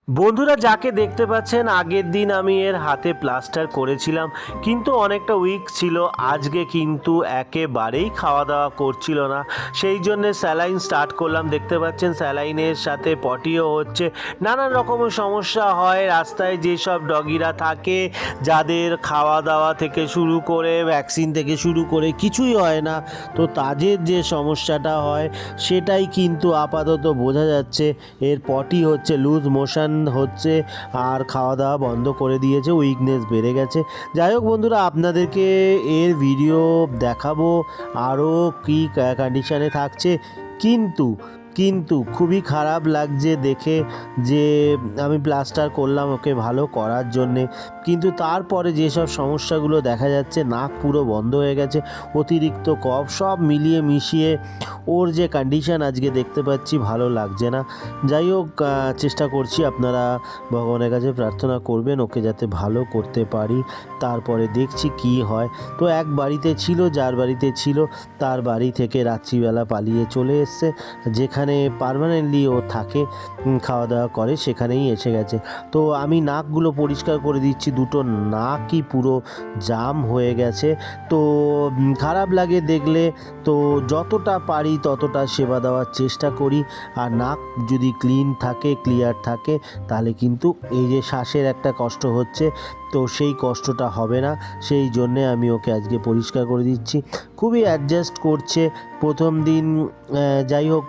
বন্ধুরা, যাকে দেখতে পাচ্ছেন আগের দিন আমি এর হাতে প্লাস্টার করেছিলাম, কিন্তু অনেকটা উইক ছিল। আজকে কিন্তু একেবারেই খাওয়া দাওয়া করছিল না, সেই জন্যে স্যালাইন স্টার্ট করলাম। দেখতে পাচ্ছেন স্যালাইনের সাথে পটিও হচ্ছে। নানান রকমের সমস্যা হয় রাস্তায়, যেসব ডগিরা থাকে, যাদের খাওয়া দাওয়া থেকে শুরু করে ভ্যাকসিন থেকে শুরু করে কিছুই হয় না, তো তাদের যে সমস্যাটা হয় সেটাই কিন্তু আপাতত বোঝা যাচ্ছে। এর পটি হচ্ছে, লুজ মোশন হচ্ছে, আর খাওয়া দাওয়া বন্ধ করে দিয়েছে, উইকনেস বেড়ে গেছে। যাই হোক বন্ধুরা, আপনাদেরকে এর ভিডিও দেখাবো আরও কী কন্ডিশানে থাকছে। কিন্তু কিন্তু খুবই খারাপ লাগছে দেখে যে আমি প্লাস্টার করলাম ওকে ভালো করার জন্যে, কিন্তু তারপরে যেসব সমস্যাগুলো দেখা যাচ্ছে, নাক পুরো বন্ধ হয়ে গেছে, অতিরিক্ত কফ, সব মিলিয়ে মিশিয়ে ওর যে কন্ডিশান আজকে দেখতে পাচ্ছি ভালো লাগছে না। যাই হোক, চেষ্টা করছি, আপনারা ভগবানের কাছে প্রার্থনা করবেন ওকে যাতে ভালো করতে পারি, তারপরে দেখছি কি হয়। তো এক বাড়িতে ছিল, যার বাড়িতে ছিল তার বাড়ি থেকে রাত্রিবেলা পালিয়ে চলে এসছে, যেখানে পার্মানেন্টলি ও থাকে, খাওয়া দাওয়া করে, সেখানেই এসে গেছে। তো আমি নাকগুলো পরিষ্কার করে দিচ্ছি, দুটো নাকই পুরো জাম হয়ে গেছে। তো খারাপ লাগে দেখলে, তো যতটা পারি ততটা সেবা দেওয়ার চেষ্টা করি। আর নাক যদি ক্লিন থাকে, ক্লিয়ার থাকে, তাহলে কিন্তু এই যে শ্বাসের একটা কষ্ট হচ্ছে, তো সেই কষ্টটা হবে না। সেই জন্যে আমি ওকে আজকে পরিষ্কার করে দিচ্ছি। খুবই অ্যাডজাস্ট করছে প্রথম দিন। যাই হোক,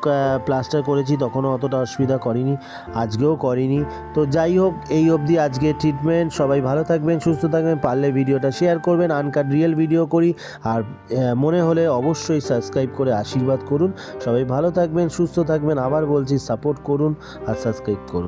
প্লাস্টার করেছি তখনও অতটা অসুবিধা করিনি, আজকেও করিনি। তো যাই হোক, এই অবধি আজকে ট্রিটমেন্ট। সবাই ভালো থাকবেন, সুস্থ থাকবেন, পারলে ভিডিওটা শেয়ার করবেন, আনকাট রিয়েল ভিডিও করি। আর মনে হলে অবশ্যই সাবস্ক্রাইব করে আশীর্বাদ করুন। সবাই ভালো থাকবেন, সুস্থ থাকবেন, আবার বলছি সাপোর্ট করুন আর সাবস্ক্রাইব করুন।